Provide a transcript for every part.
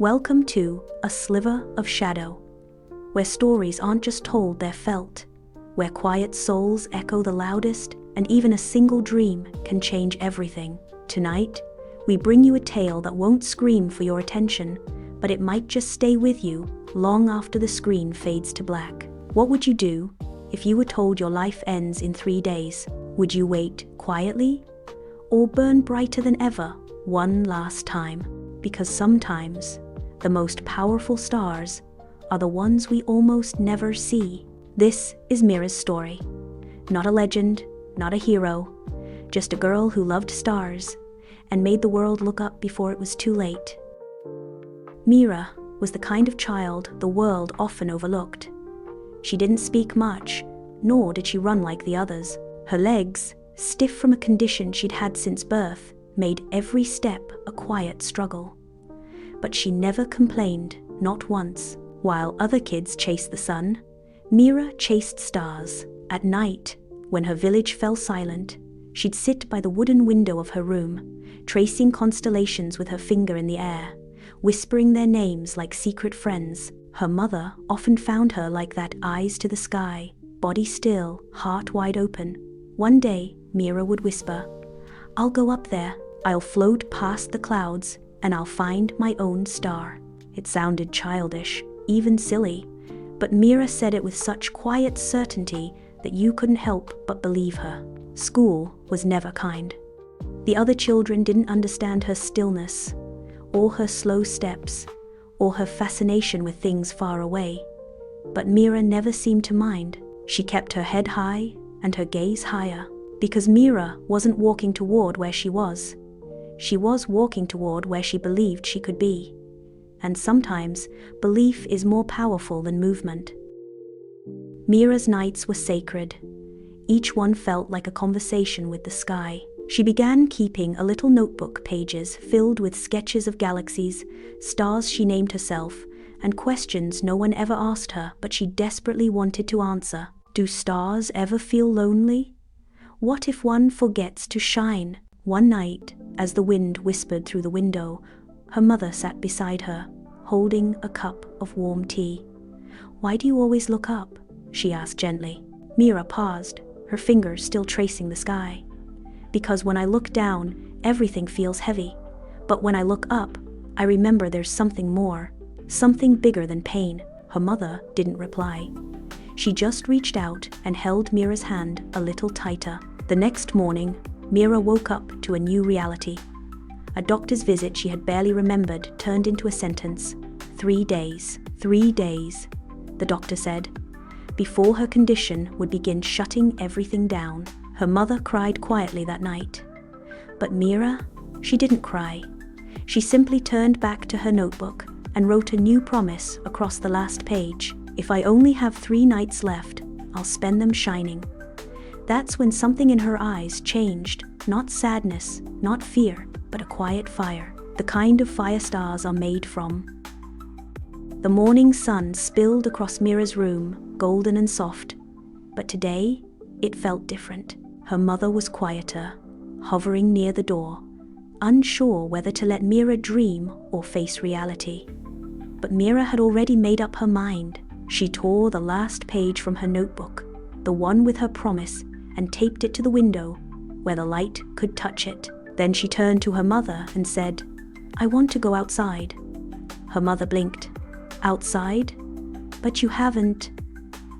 Welcome to A Sliver of Shadow, where stories aren't just told, they're felt, where quiet souls echo the loudest, and even a single dream can change everything. Tonight, we bring you a tale that won't scream for your attention, but it might just stay with you long after the screen fades to black. What would you do if you were told your life ends in 3 days? Would you wait quietly or burn brighter than ever one last time? Because sometimes the most powerful stars are the ones we almost never see. This is Mira's story. Not a legend, not a hero, just a girl who loved stars and made the world look up before it was too late. Mira was the kind of child the world often overlooked. She didn't speak much, nor did she run like the others. Her legs, stiff from a condition she'd had since birth, made every step a quiet struggle. But she never complained, not once. While other kids chased the sun, Mira chased stars. At night, when her village fell silent, she'd sit by the wooden window of her room, tracing constellations with her finger in the air, whispering their names like secret friends. Her mother often found her like that, eyes to the sky, body still, heart wide open. One day, Mira would whisper, "I'll go up there. I'll float past the clouds, and I'll find my own star." It sounded childish, even silly, but Mira said it with such quiet certainty that you couldn't help but believe her. School was never kind. The other children didn't understand her stillness, or her slow steps, or her fascination with things far away. But Mira never seemed to mind. She kept her head high and her gaze higher, because Mira wasn't walking toward where she was. She was walking toward where she believed she could be. And sometimes, belief is more powerful than movement. Mira's nights were sacred. Each one felt like a conversation with the sky. She began keeping a little notebook, pages filled with sketches of galaxies, stars she named herself, and questions no one ever asked her but she desperately wanted to answer. Do stars ever feel lonely? What if one forgets to shine? One night, as the wind whispered through the window, her mother sat beside her, holding a cup of warm tea. "Why do you always look up?" she asked gently. Mira paused, her fingers still tracing the sky. "Because when I look down, everything feels heavy. But when I look up, I remember there's something more, something bigger than pain." Her mother didn't reply. She just reached out and held Mira's hand a little tighter. The next morning, Mira woke up to a new reality. A doctor's visit she had barely remembered turned into a sentence. 3 days. 3 days, the doctor said, before her condition would begin shutting everything down. Her mother cried quietly that night. But Mira, she didn't cry. She simply turned back to her notebook and wrote a new promise across the last page. "If I only have 3 nights left, I'll spend them shining." That's when something in her eyes changed. Not sadness, not fear, but a quiet fire. The kind of fire stars are made from. The morning sun spilled across Mira's room, golden and soft. But today, it felt different. Her mother was quieter, hovering near the door, unsure whether to let Mira dream or face reality. But Mira had already made up her mind. She tore the last page from her notebook, the one with her promise, and taped it to the window, where the light could touch it. Then she turned to her mother and said, "I want to go outside." Her mother blinked. "Outside? But you haven't."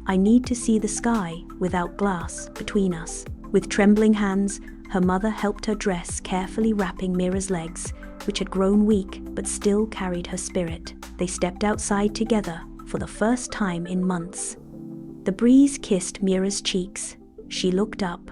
"I need to see the sky without glass between us." With trembling hands, her mother helped her dress, carefully wrapping Mira's legs, which had grown weak but still carried her spirit. They stepped outside together for the first time in months. The breeze kissed Mira's cheeks. She looked up.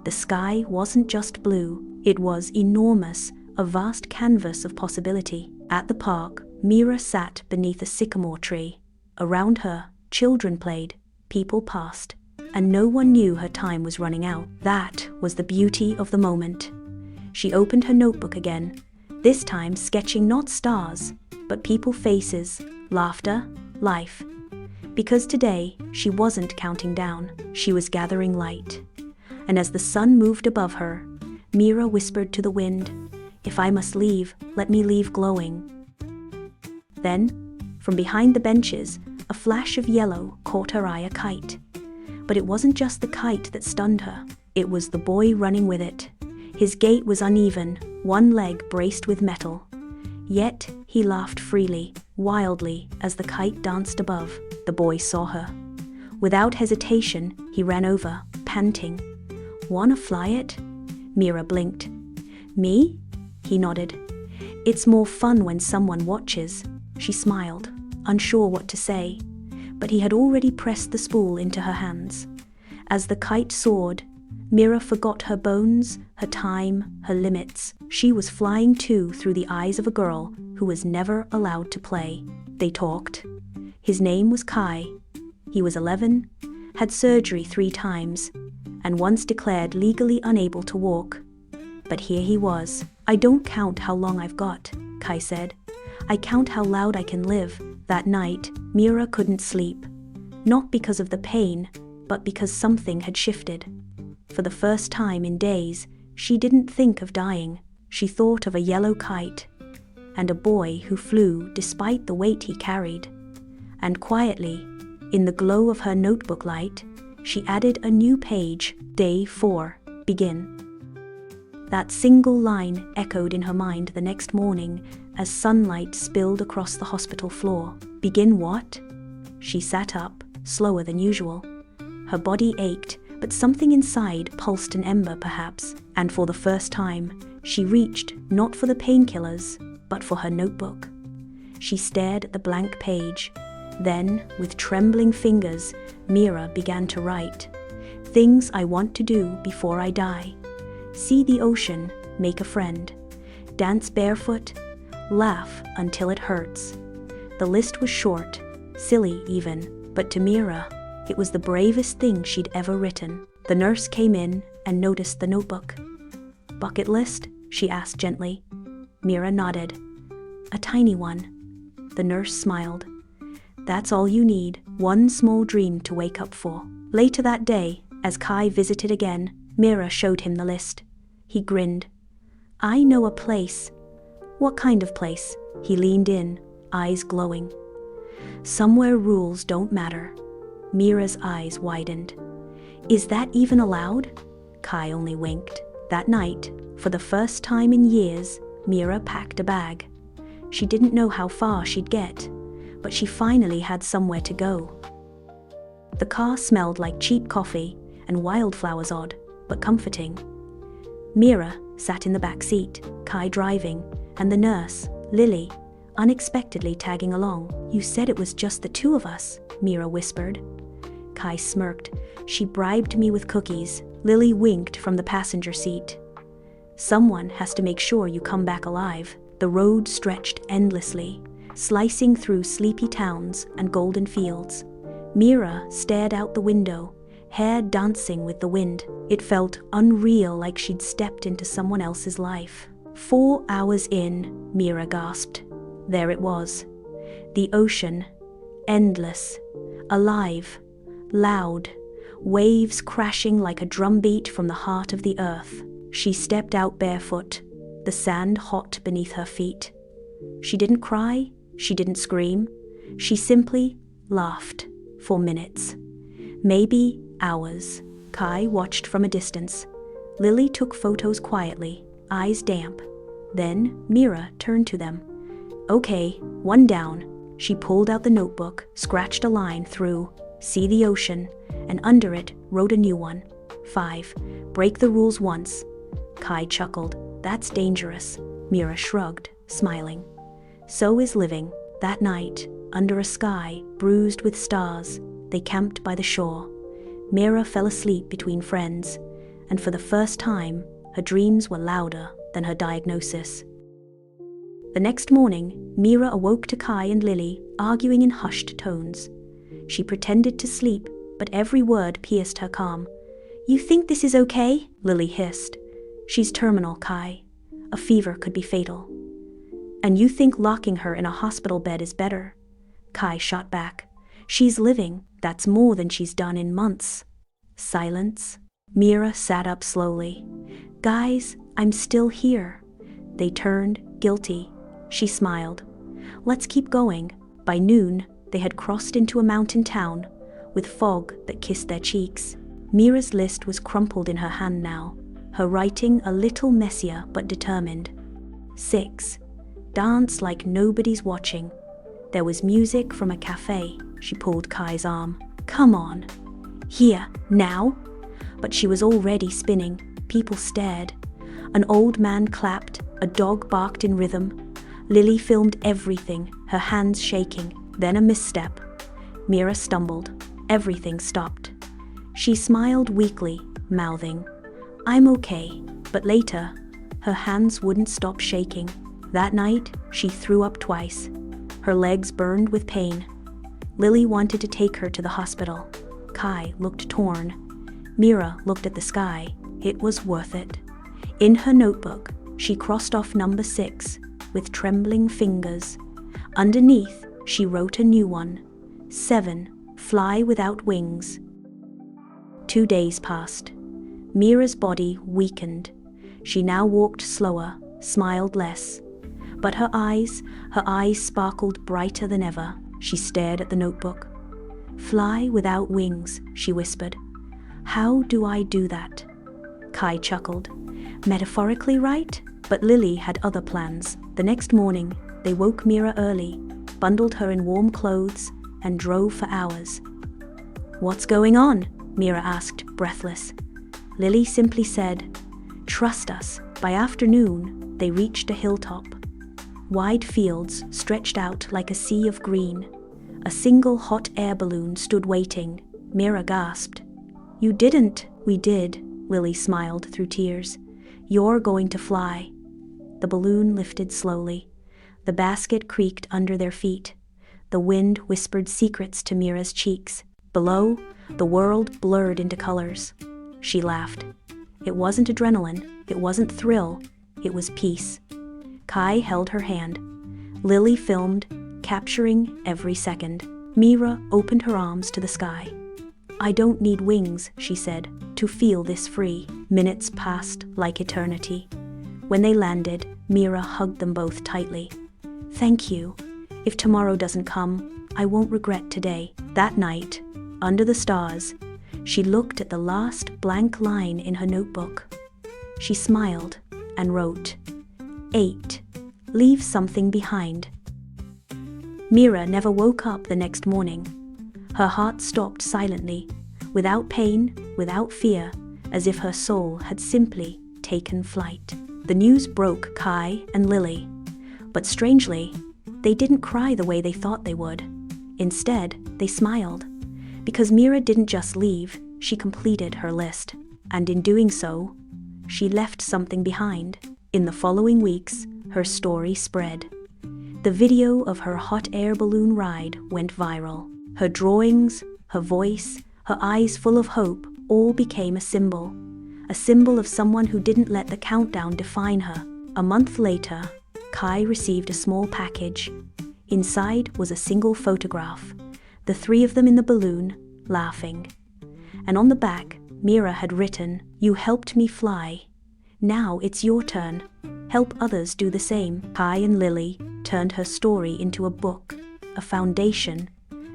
The sky wasn't just blue, it was enormous, a vast canvas of possibility. At the park, Mira sat beneath a sycamore tree. Around her, children played, people passed, and no one knew her time was running out. That was the beauty of the moment. She opened her notebook again, this time sketching not stars, but people faces, laughter, life. Because today, she wasn't counting down, she was gathering light. And as the sun moved above her, Mira whispered to the wind, "If I must leave, let me leave glowing." Then, from behind the benches, a flash of yellow caught her eye, a kite. But it wasn't just the kite that stunned her. It was the boy running with it. His gait was uneven, one leg braced with metal. Yet he laughed freely, wildly, as the kite danced above. The boy saw her. Without hesitation, he ran over, panting. "Wanna fly it?" Mira blinked. "Me?" He nodded. "It's more fun when someone watches." She smiled, unsure what to say, but he had already pressed the spool into her hands. As the kite soared, Mira forgot her bones, her time, her limits. She was flying too, through the eyes of a girl who was never allowed to play. They talked. His name was Kai. He was 11, had surgery 3 times, and once declared legally unable to walk. But here he was. "I don't count how long I've got," Kai said. "I count how loud I can live." That night, Mira couldn't sleep. Not because of the pain, but because something had shifted. For the first time in days, she didn't think of dying. She thought of a yellow kite, and a boy who flew despite the weight he carried. And quietly, in the glow of her notebook light, she added a new page. Day 4, begin. That single line echoed in her mind the next morning as sunlight spilled across the hospital floor. Begin what? She sat up, slower than usual. Her body ached, but something inside pulsed an ember perhaps, and for the first time, she reached not for the painkillers, but for her notebook. She stared at the blank page. Then, with trembling fingers, Mira began to write. "Things I want to do before I die. See the ocean, make a friend. Dance barefoot, laugh until it hurts." The list was short, silly even, but to Mira, it was the bravest thing she'd ever written. The nurse came in and noticed the notebook. "Bucket list?" she asked gently. Mira nodded. "A tiny one." The nurse smiled. "That's all you need, one small dream to wake up for." Later that day, as Kai visited again, Mira showed him the list. He grinned. "I know a place." "What kind of place?" He leaned in, eyes glowing. "Somewhere rules don't matter." Mira's eyes widened. "Is that even allowed?" Kai only winked. That night, for the first time in years, Mira packed a bag. She didn't know how far she'd get, but she finally had somewhere to go. The car smelled like cheap coffee and wildflowers, odd, but comforting. Mira sat in the back seat, Kai driving, and the nurse, Lily, unexpectedly tagging along. "You said it was just the 2 of us," Mira whispered. Kai smirked. "She bribed me with cookies." Lily winked from the passenger seat. "Someone has to make sure you come back alive." The road stretched endlessly, slicing through sleepy towns and golden fields. Mira stared out the window, hair dancing with the wind. It felt unreal, like she'd stepped into someone else's life. 4 hours in, Mira gasped. There it was. The ocean, endless, alive, loud, waves crashing like a drumbeat from the heart of the earth. She stepped out barefoot, the sand hot beneath her feet. She didn't cry, she didn't scream. She simply laughed for minutes. Maybe hours. Kai watched from a distance. Lily took photos quietly, eyes damp. Then Mira turned to them. "Okay, 1 down." She pulled out the notebook, scratched a line through, "See the ocean," and under it wrote a new one. 5. Break the rules once. Kai chuckled. "That's dangerous." Mira shrugged, smiling. "So is living." That night, under a sky bruised with stars, they camped by the shore. Mira fell asleep between friends, and for the first time, her dreams were louder than her diagnosis. The next morning, Mira awoke to Kai and Lily arguing in hushed tones. She pretended to sleep, but every word pierced her calm. "You think this is okay?" Lily hissed. "She's terminal, Kai. A fever could be fatal." "And you think locking her in a hospital bed is better?" Kai shot back. "She's living. That's more than she's done in months." Silence. Mira sat up slowly. "Guys, I'm still here." They turned, guilty. She smiled. Let's keep going. By noon, they had crossed into a mountain town, with fog that kissed their cheeks. Mira's list was crumpled in her hand now, her writing a little messier but determined. 6. Dance like nobody's watching. There was music from a cafe. She pulled Kai's arm. Come on. Here, now? But she was already spinning. People stared. An old man clapped, a dog barked in rhythm. Lily filmed everything, her hands shaking. Then a misstep. Mira stumbled. Everything stopped. She smiled weakly, mouthing, "I'm okay." But later, her hands wouldn't stop shaking. That night, she threw up twice. Her legs burned with pain. Lily wanted to take her to the hospital. Kai looked torn. Mira looked at the sky. It was worth it. In her notebook, she crossed off number 6 with trembling fingers. Underneath, she wrote a new one. 7. Fly without wings. 2 days passed. Mira's body weakened. She now walked slower, smiled less. But her eyes sparkled brighter than ever. She stared at the notebook. "Fly without wings," she whispered. "How do I do that?" Kai chuckled. "Metaphorically, right?" But Lily had other plans. The next morning, they woke Mira early, bundled her in warm clothes, and drove for hours. "What's going on?" Mira asked, breathless. Lily simply said, "Trust us." By afternoon, they reached a hilltop. Wide fields stretched out like a sea of green. A single hot air balloon stood waiting. Mira gasped. "You didn't." "We did," Lily smiled through tears. "You're going to fly." The balloon lifted slowly. The basket creaked under their feet. The wind whispered secrets to Mira's cheeks. Below, the world blurred into colors. She laughed. It wasn't adrenaline, it wasn't thrill, it was peace. Kai held her hand. Lily filmed, capturing every second. Mira opened her arms to the sky. "I don't need wings," she said, "to feel this free." Minutes passed like eternity. When they landed, Mira hugged them both tightly. "Thank you. If tomorrow doesn't come, I won't regret today." That night, under the stars, she looked at the last blank line in her notebook. She smiled and wrote, 8. Leave something behind. Mira never woke up the next morning. Her heart stopped silently, without pain, without fear, as if her soul had simply taken flight. The news broke Kai and Lily, but strangely, they didn't cry the way they thought they would. Instead, they smiled, because Mira didn't just leave, she completed her list, and in doing so, she left something behind. In the following weeks, her story spread. The video of her hot air balloon ride went viral. Her drawings, her voice, her eyes full of hope, all became a symbol of someone who didn't let the countdown define her. A month later, Kai received a small package. Inside was a single photograph, the 3 of them in the balloon, laughing. And on the back, Mira had written, "You helped me fly. Now it's your turn. Help others do the same." Kai and Lily turned her story into a book, a foundation,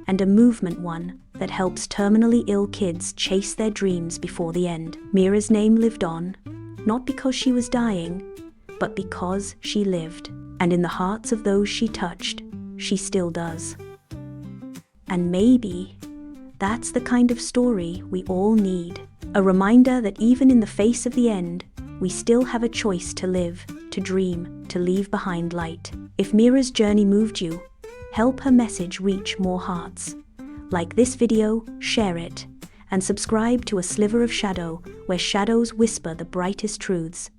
and a movement one that helps terminally ill kids chase their dreams before the end. Mira's name lived on, not because she was dying, but because she lived. And in the hearts of those she touched, she still does. And maybe that's the kind of story we all need. A reminder that even in the face of the end, we still have a choice to live, to dream, to leave behind light. If Mira's journey moved you, help her message reach more hearts. Like this video, share it, and subscribe to A Sliver of Shadow, where shadows whisper the brightest truths.